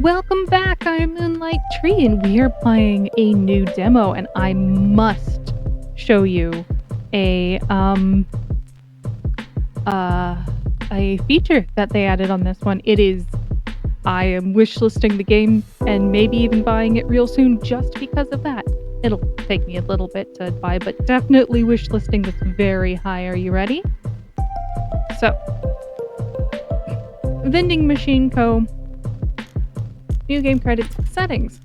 Welcome back. I'm Moonlight Tree, and we are playing a new demo. And I must show you a a feature that they added on this one. I am wishlisting the game and maybe even buying it real soon just because of that. It'll take me a little bit to buy, but definitely wishlisting this very high. Are you ready? So, Vending Machine Co. New game credits settings.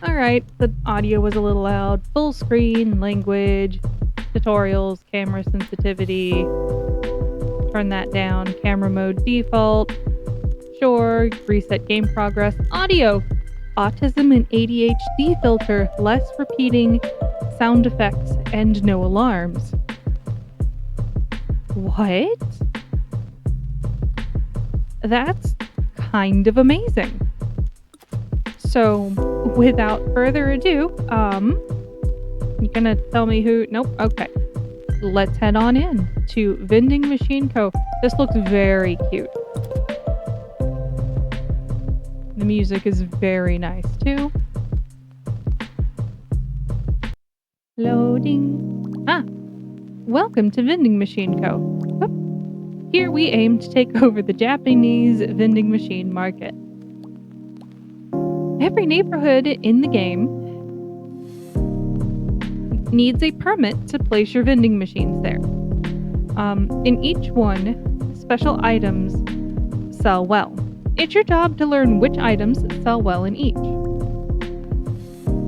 Alright, the audio was a little loud. Full screen, language, tutorials, camera sensitivity. Turn that down. Camera mode default. Sure. Reset game progress. Audio. Autism and ADHD filter. Less repeating. Sound effects. And no alarms. What? That's kind of amazing. So, without further ado, you gonna tell me who? Nope. Okay. Let's head on in to Vending Machine Co. This looks very cute. The music is very nice too. Loading. Welcome to Vending Machine Co. Here we aim to take over the Japanese vending machine market. Every neighborhood in the game needs a permit to place your vending machines there. In each one, special items sell well. It's your job to learn which items sell well in each.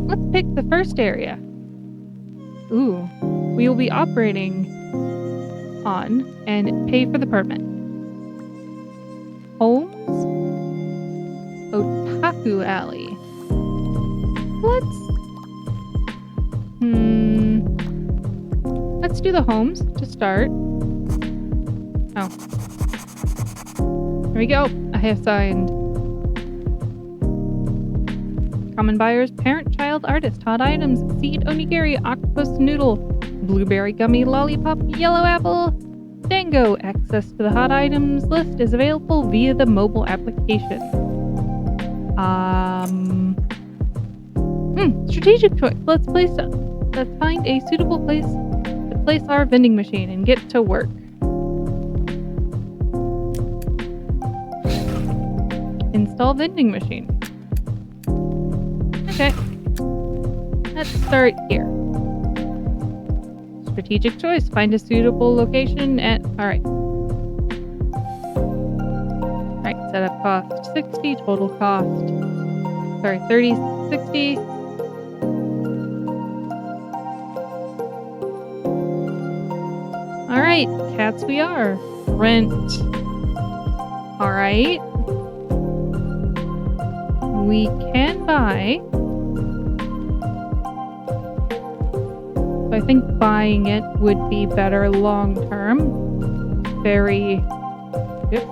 Let's pick the first area. Ooh, we will be operating on and pay for the permit. Homes? Otaku Alley. Let's do the homes to start. Oh. Here we go. I have signed. Common buyers, parent, child, artist, hot items, seed, onigiri, octopus noodle, blueberry gummy, lollipop, yellow apple, dango. Access to the hot items list is available via the mobile application. Strategic choice. Let's find a suitable place to place our vending machine and get to work. Install vending machine. Okay. Let's start here. Strategic choice. Find a suitable location at... Alright, setup cost 60, total cost... 30, 60. Alright, cats we are. Rent. Alright. We can buy. So I think buying it would be better long term. Very. Yep.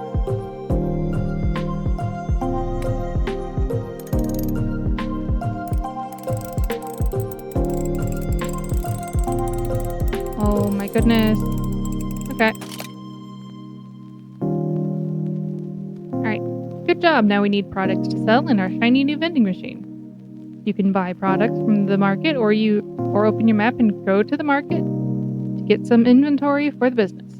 Oh my goodness. Okay. Good job. Now we need products to sell in our shiny new vending machine. You can buy products from the market or open your map and go to the market to get some inventory for the business.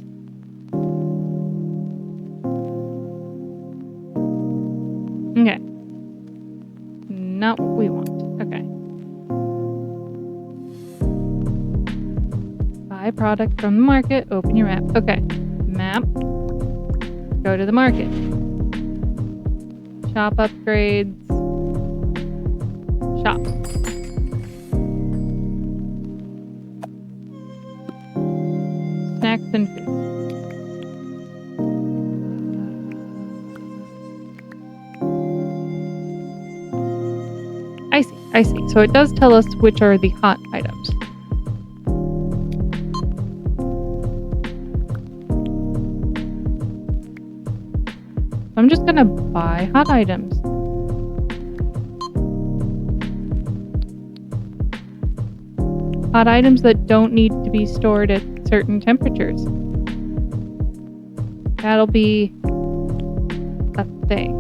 Okay. Not what we want. Okay. Buy product from the market, open your map. Okay. Map. Go to the market. Shop upgrades. Shop. Snacks and food. I see. So it does tell us which are the hot items. I'm just gonna buy hot items. Hot items that don't need to be stored at certain temperatures. That'll be a thing.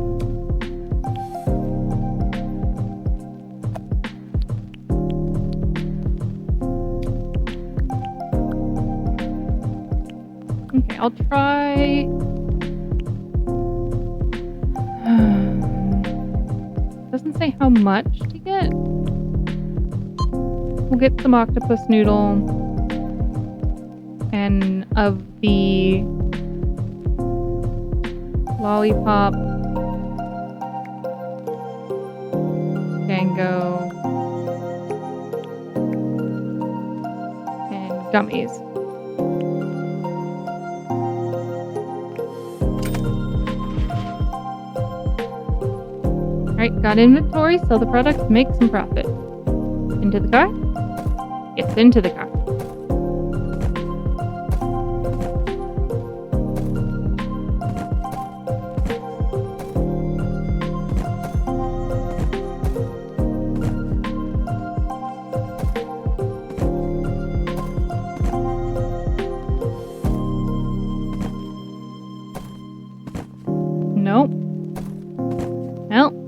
Okay, I'll try. Doesn't say how much to get. We'll get some octopus noodle and of the lollipop, mango, and gummies. Alright, got inventory, sell the product, make some profit. Into the car? Yes, into the car. Nope. Well.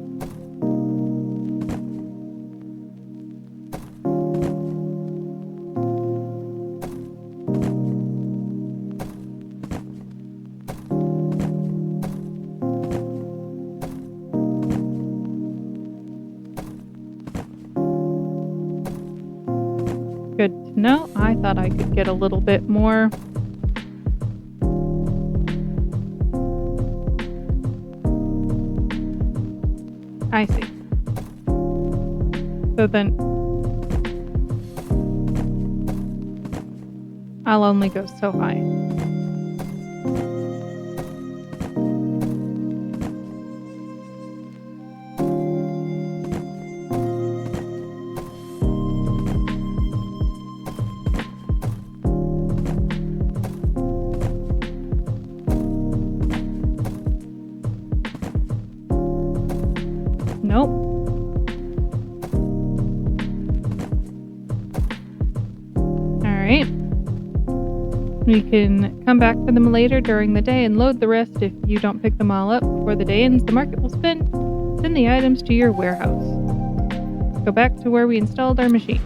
Good to know. I thought I could get a little bit more. I see. So then I'll only go so high. Nope. Alright. We can come back to them later during the day and load the rest if you don't pick them all up before the day ends. The market will spin. Send the items to your warehouse. Go back to where we installed our machine.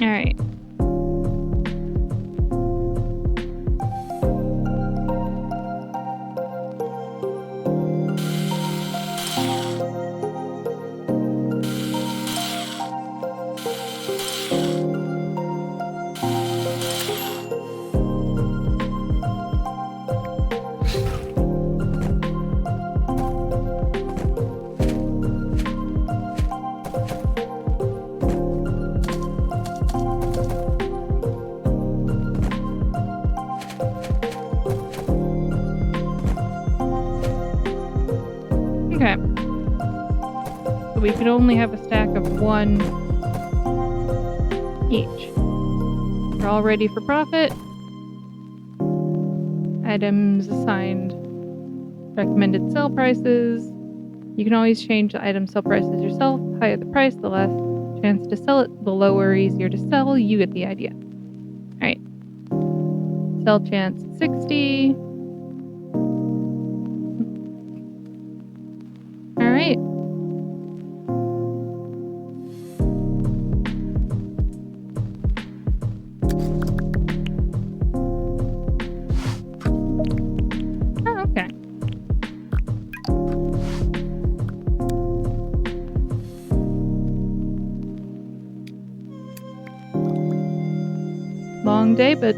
Alright. Okay. So we could only have a stack of one each. We're all ready for profit. Items assigned recommended sell prices. You can always change the item sell prices yourself. The higher the price, the less chance to sell it. The lower, easier to sell. You get the idea. Alright. Sell chance 60. Alright. Oh, okay. Long day, but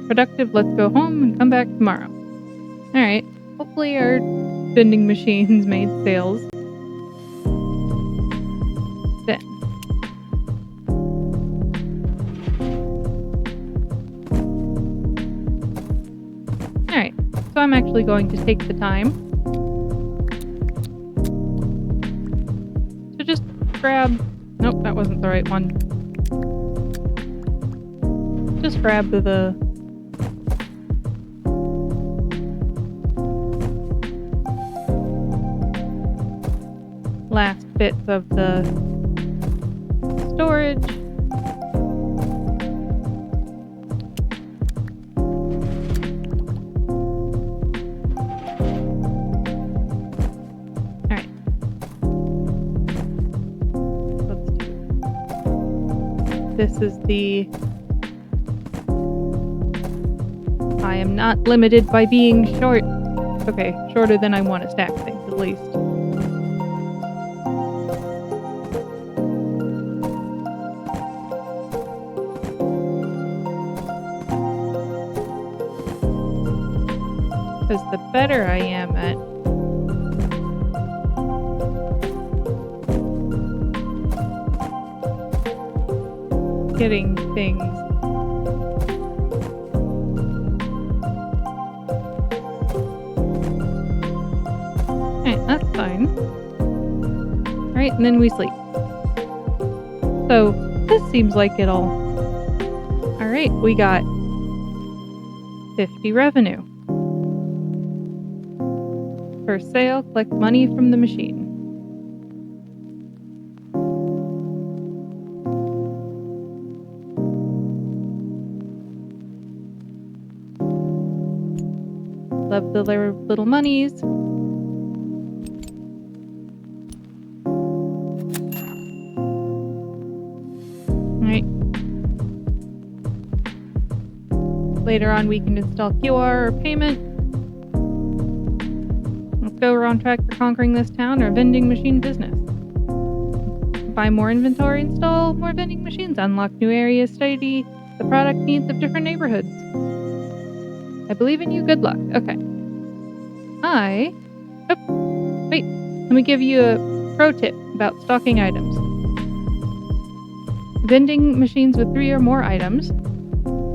productive. Let's go home and come back tomorrow. Alright. Hopefully our vending machines made sales. Then. Alright. So I'm actually going to take the time to just grab... Nope, that wasn't the right one. Just grab the last bits of the storage this is the... I am not limited by being short. Okay, shorter than I want to stack things, at least. Because the better I am at getting things, alright, that's fine. Alright, and then we sleep. So, this seems like it'll... Alright, we got 50 revenue. For sale, collect money from the machine. Love the little monies. Alright. Later on we can install QR or payment. Let's go, we're on track for conquering this town, our vending machine business. Buy more inventory, install more vending machines, unlock new areas, study the product needs of different neighborhoods. I believe in you, good luck. Okay. Wait, let me give you a pro tip about stocking items. Vending machines with 3 or more items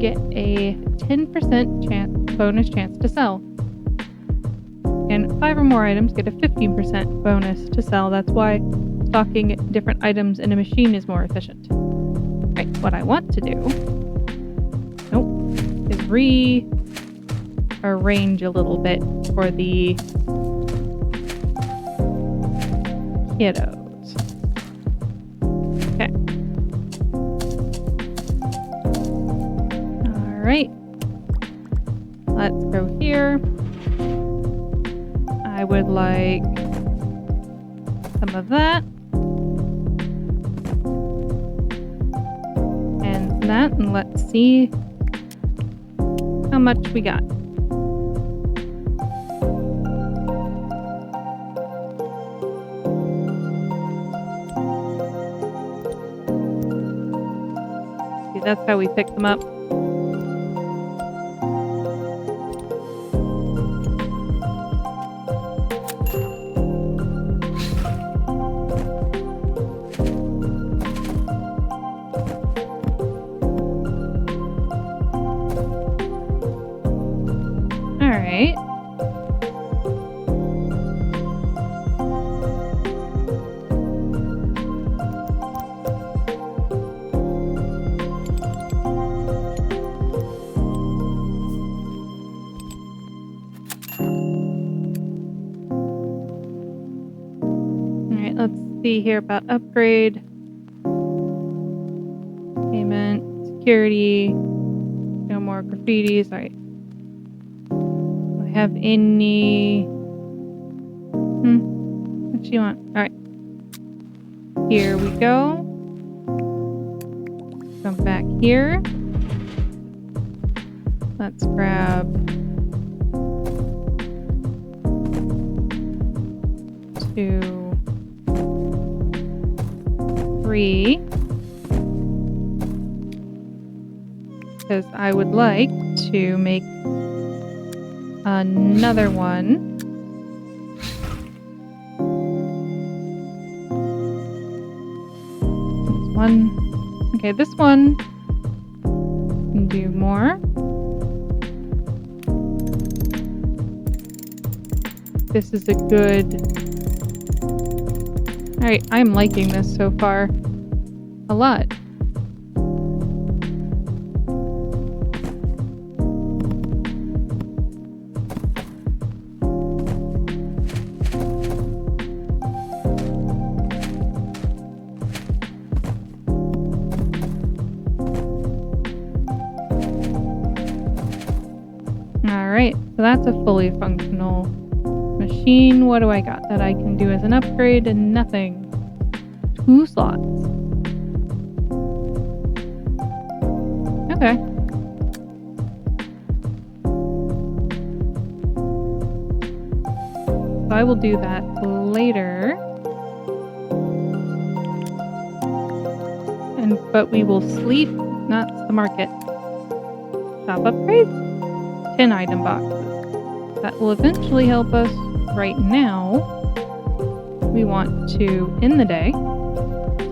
get a 10% bonus chance to sell. And 5 or more items get a 15% bonus to sell. That's why stocking different items in a machine is more efficient. Right, what I want to do is rearrange a little bit for the kiddos. Okay. Alright. Let's go here. I would like some of that. And that, and let's see how much we got. See, that's how we pick them up. Alright. Alright, let's see here about upgrade. Payment, security, no more graffitis. Alright. Have any... What do you want? Alright. Here we go. Come back here. Let's grab 2, 3. Because I would like to make another one. This one. Okay, this one can do more. This is a good... Alright, I'm liking this so far a lot. Alright, so that's a fully functional machine. What do I got that I can do as an upgrade? And nothing. 2 slots. Okay. So I will do that later. But we will sleep, not the market. Shop upgrades, 10 item boxes. That will eventually help us. Right now, we want to end the day.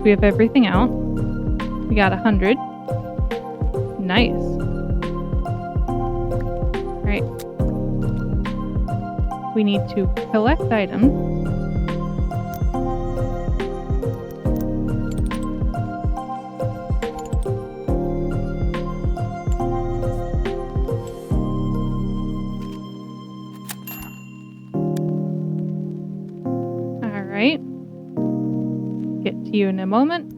We have everything out. We got 100. Nice. Alright. We need to collect items. Alright. Get to you in a moment.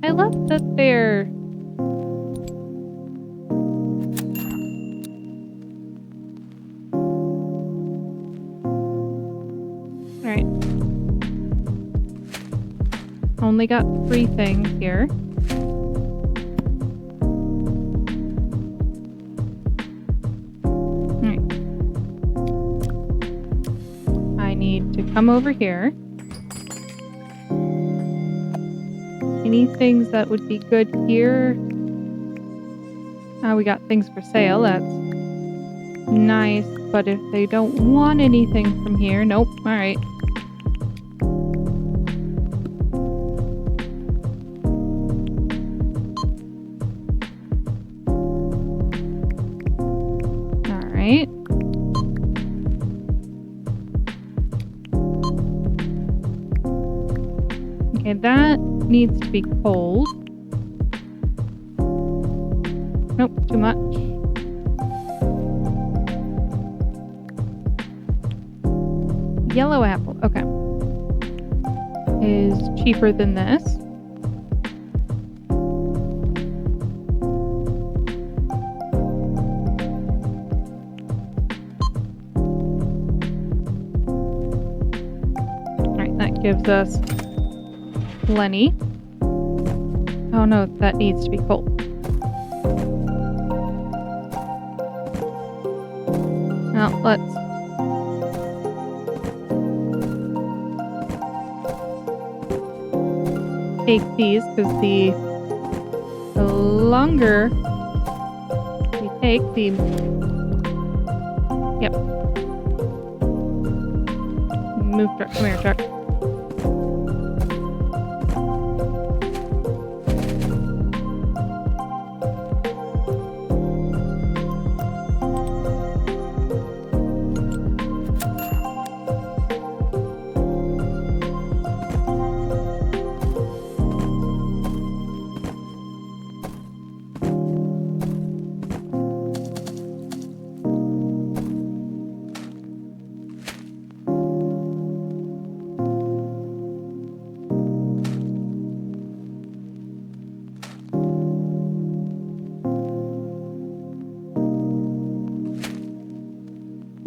I love that they're... Alright. Only got 3 things here. Alright. I need to come over here. Any things that would be good here? We got things for sale. That's nice. But if they don't want anything from here, nope. Alright. Alright. Okay, that needs to be cold. Nope, too much. Yellow apple, okay. Is cheaper than this. Alright, that gives us plenty. Oh no, that needs to be cold. Now, let's... take these, because the longer we take, the... Yep. Move truck, come here, truck.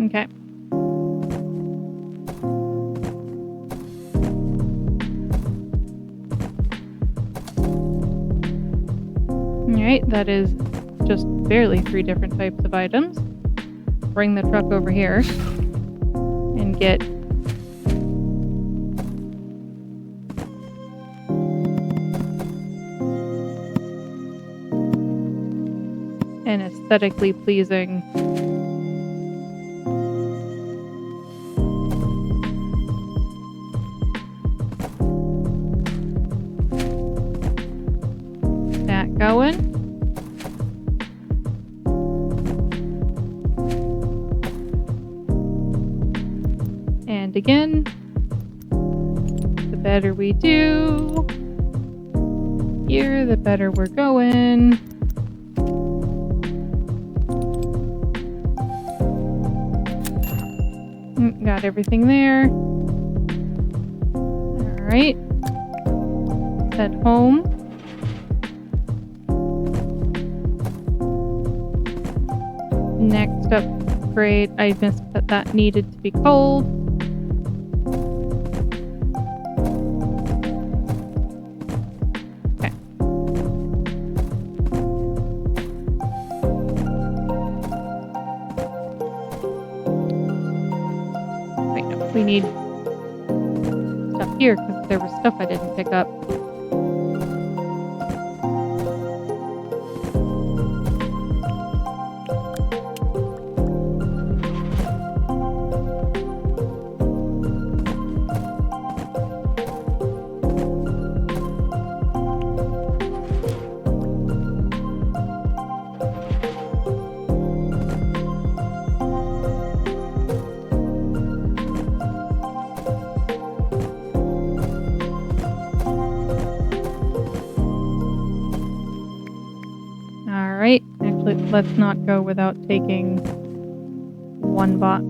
Okay. Alright, that is just barely 3 different types of items. Bring the truck over here and get an aesthetically pleasing going. And again, the better we do here, the better we're going. Got everything there. All right. Head home. Next upgrade, I missed that needed to be cold. need stuff here because there was stuff I didn't pick up. Alright, actually, let's not go without taking one box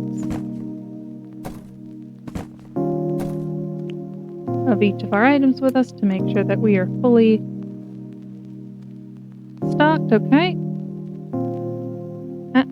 of each of our items with us to make sure that we are fully stocked, okay? Ah.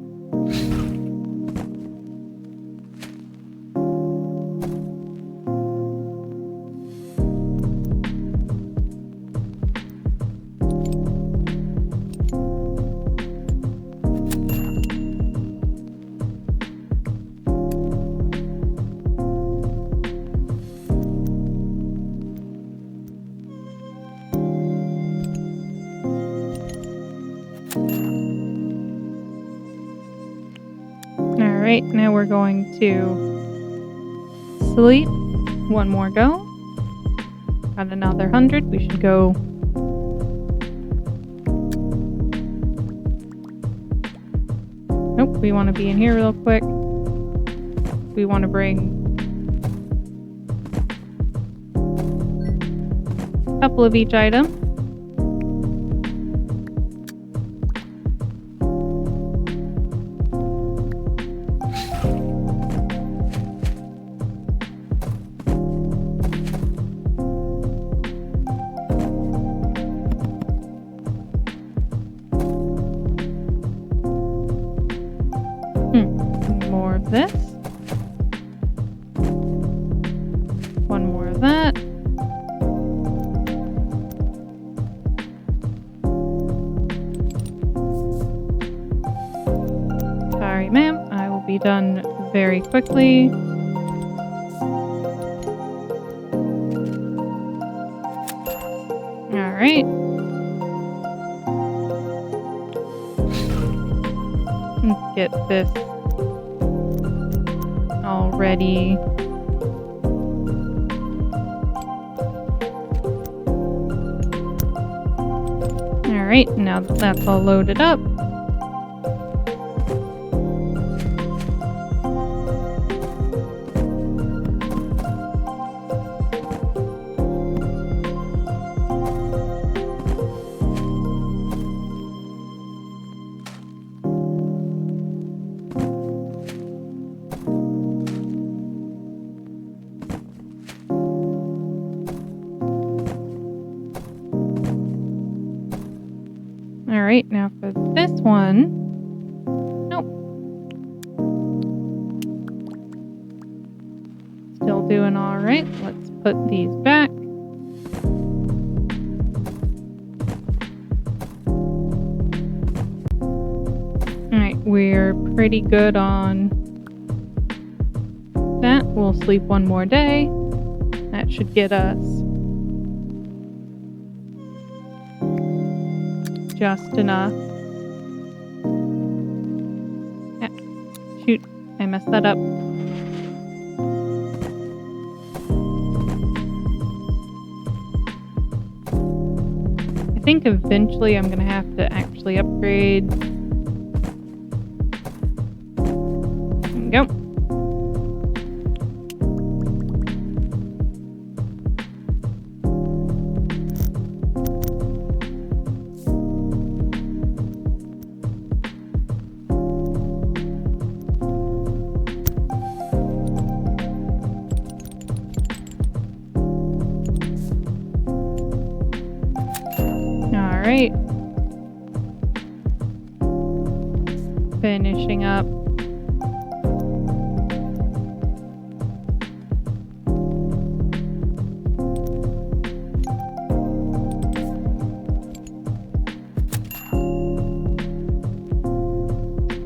Alright, now we're going to sleep. One more go. Got another 100. We should go. Nope, we want to be in here real quick. We want to bring a couple of each item. More of this. One more of that. Sorry, ma'am. I will be done very quickly. Alright. Let's get this all ready. Alright, now that that's all loaded up. Alright, now for this one. Nope. Still doing alright. Let's put these back. Alright, we're pretty good on that. We'll sleep one more day. That should get us just enough. Ah, shoot, I messed that up. I think eventually I'm gonna have to actually upgrade. There we go. Alright. Finishing up.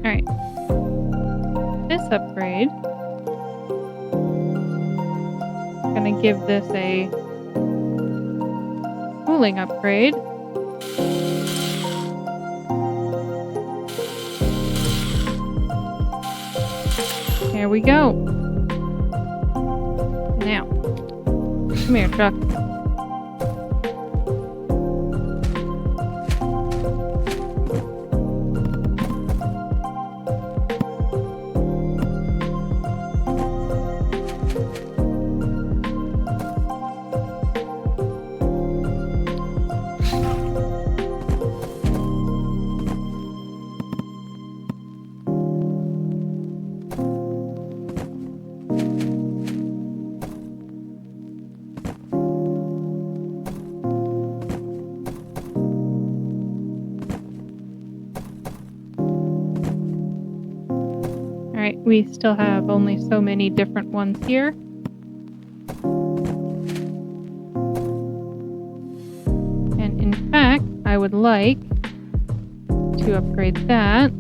Alright. This upgrade give this a cooling upgrade. There we go. Now, come here, truck. Alright, we still have only so many different ones here. And in fact, I would like to upgrade that.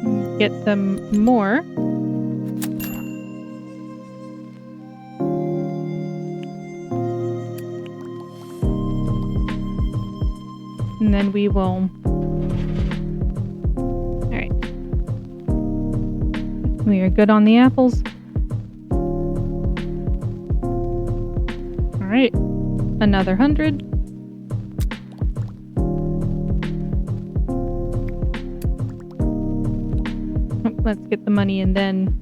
And get them more. And then we will... Alright. We are good on the apples. Alright. Another 100. Oh, let's get the money and then...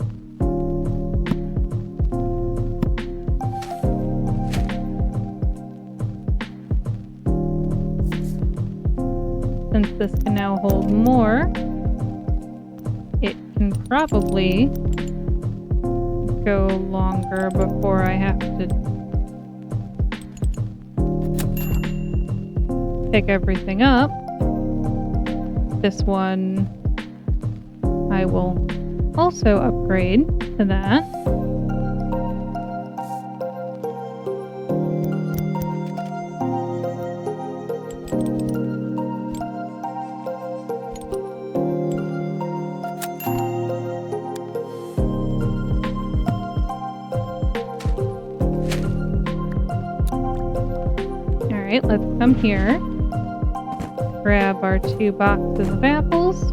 Since this can now hold more, it can probably go longer before I have to pick everything up. This one I will also upgrade to that. Alright, let's come here. Grab our 2 boxes of apples.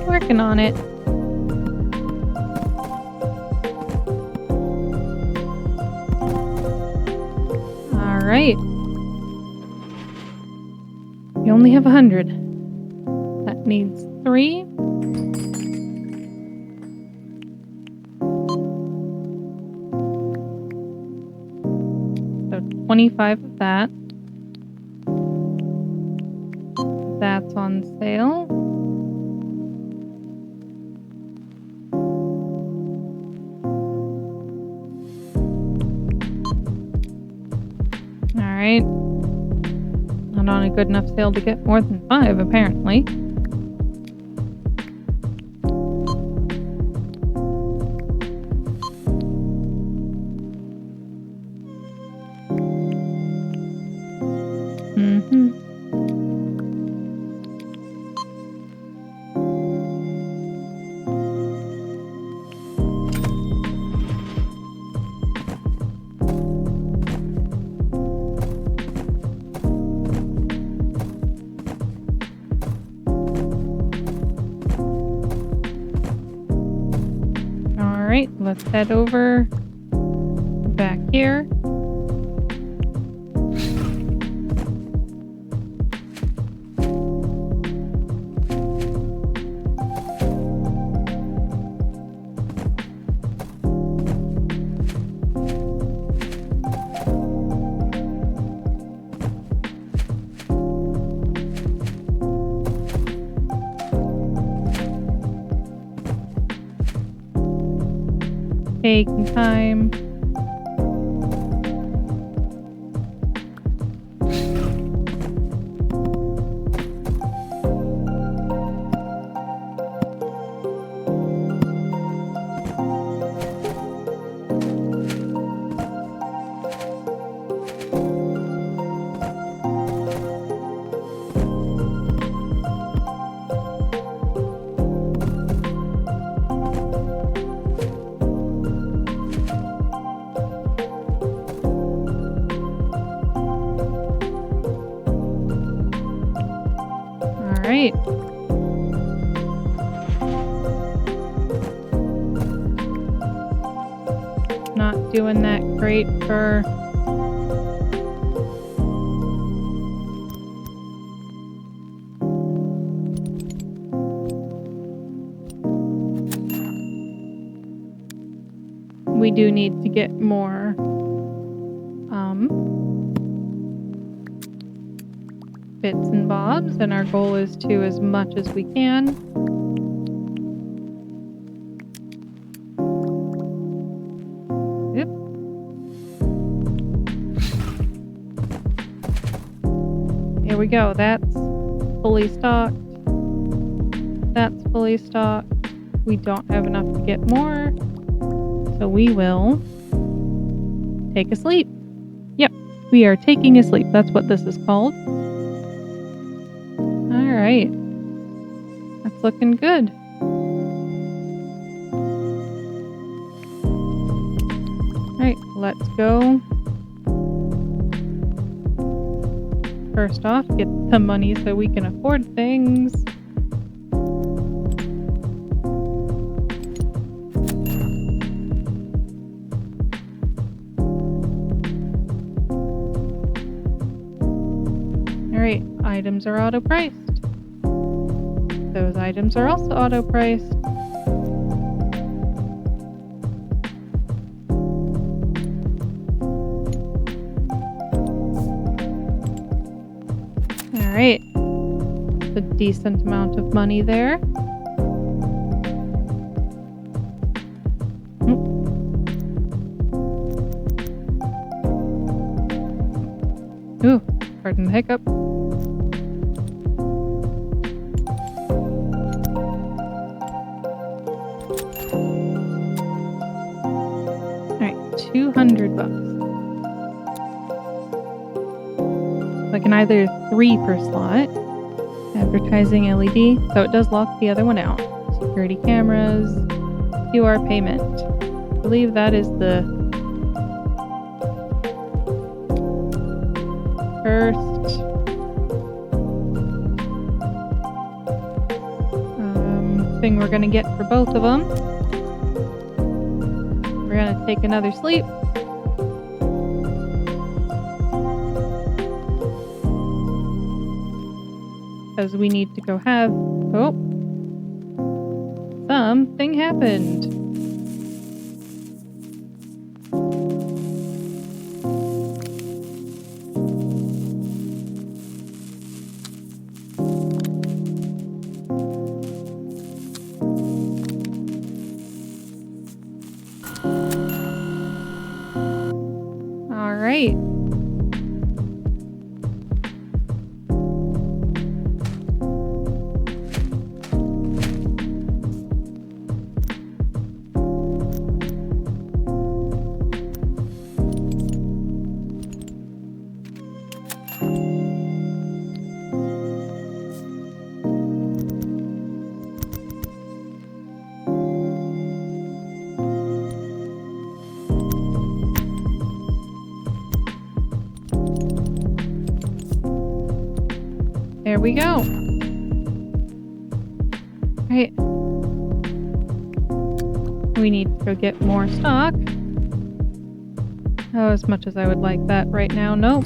Working on it. Alright. We only have 100. That needs 3. So 25 of that. That's on sale. Alright. Not on a good enough sale to get more than 5, apparently. Alright, let's head over back here. Taking time. not doing that great for... We do need to get more bits and bobs, and our goal is to as much as we can. Yep. Here we go. That's fully stocked. That's fully stocked. We don't have enough to get more, so we will take a sleep. Yep, we are taking a sleep. That's what this is called. Alright. That's looking good. Alright, let's go. First off, get the money so we can afford things. Alright, items are auto-priced. Those items are also auto-priced. Alright. A decent amount of money there. Ooh, pardon the hiccup. Alright, $200. So I can either 3 per slot. Advertising LED, so it does lock the other one out. Security cameras, QR payment. I believe that is the first thing we're gonna get for both of them. We're gonna take another sleep. Because we need to go have... Oh! Something happened. All right. There we go. Right. We need to go get more stock. Oh, as much as I would like that right now, nope.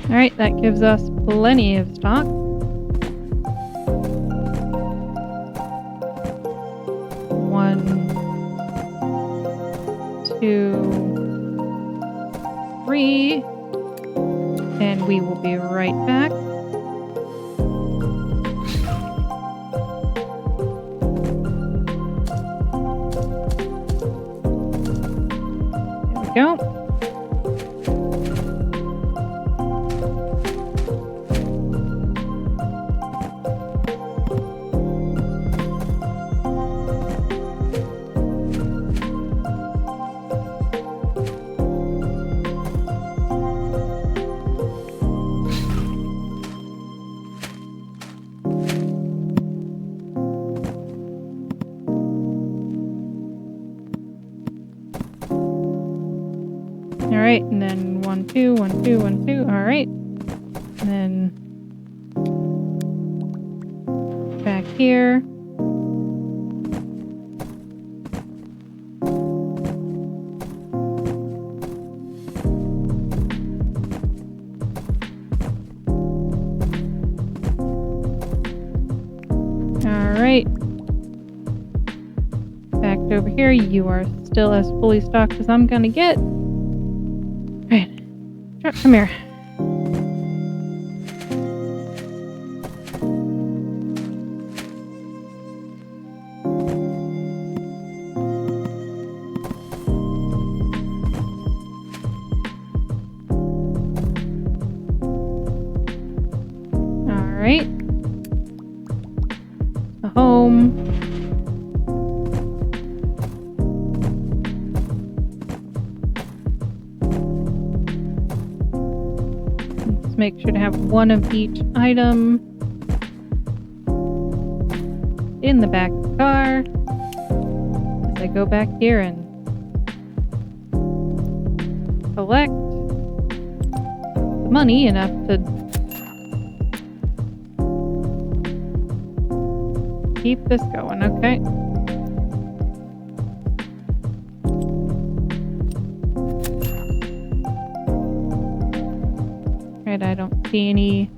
Alright, that gives us plenty of stock. One, two, three, and we will be right back. There we go. Alright, and then 1, 2, 1, 2, 1, 2. Alright. And then back here. Alright. Back over here. You are still as fully stocked as I'm gonna get. Alright. Come here. Alright. A home. Let's make sure to have one of each item in the back of the car as I go back here and collect the money enough to keep this going. Okay. Right, I don't see any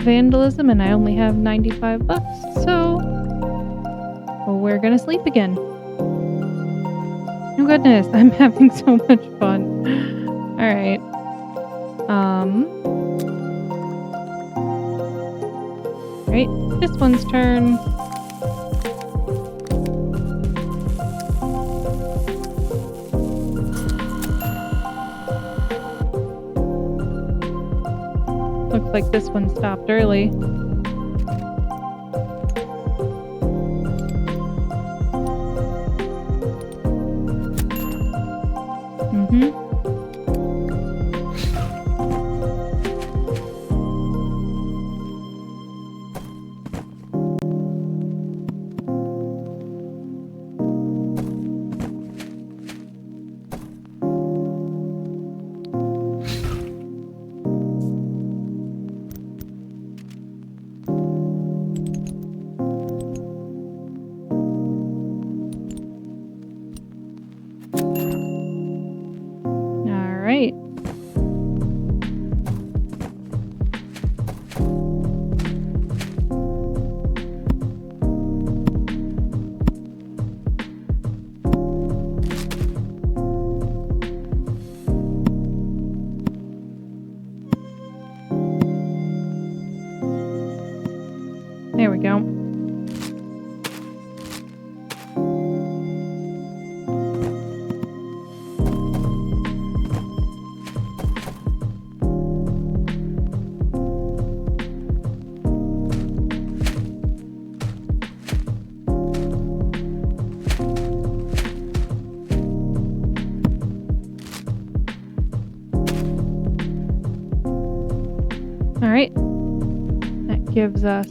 vandalism and I only have 95 bucks, so we're gonna sleep again. Oh goodness, I'm having so much fun. Alright. Right, this one's turn. Looks like this one stopped early. Alright. There we go. Alright. That gives us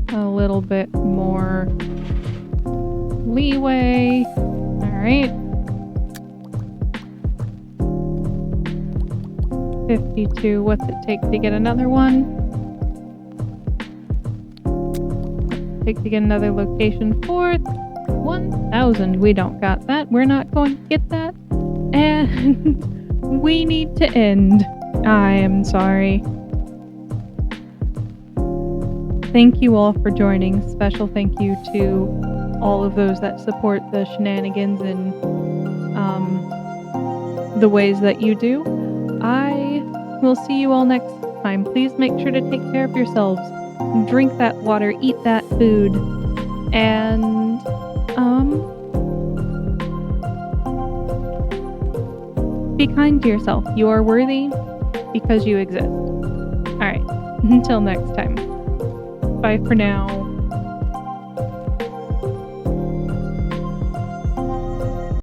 a little bit more leeway. Alright. 52. What's it take to get another one? Take to get another location for 1,000. We don't got that. We're not going to get that. And we need to end. I am sorry. Thank you all for joining. Special thank you to all of those that support the shenanigans in the ways that you do. I will see you all next time. Please make sure to take care of yourselves. Drink that water, eat that food, and be kind to yourself. You are worthy because you exist. Alright, until next time. Bye for now.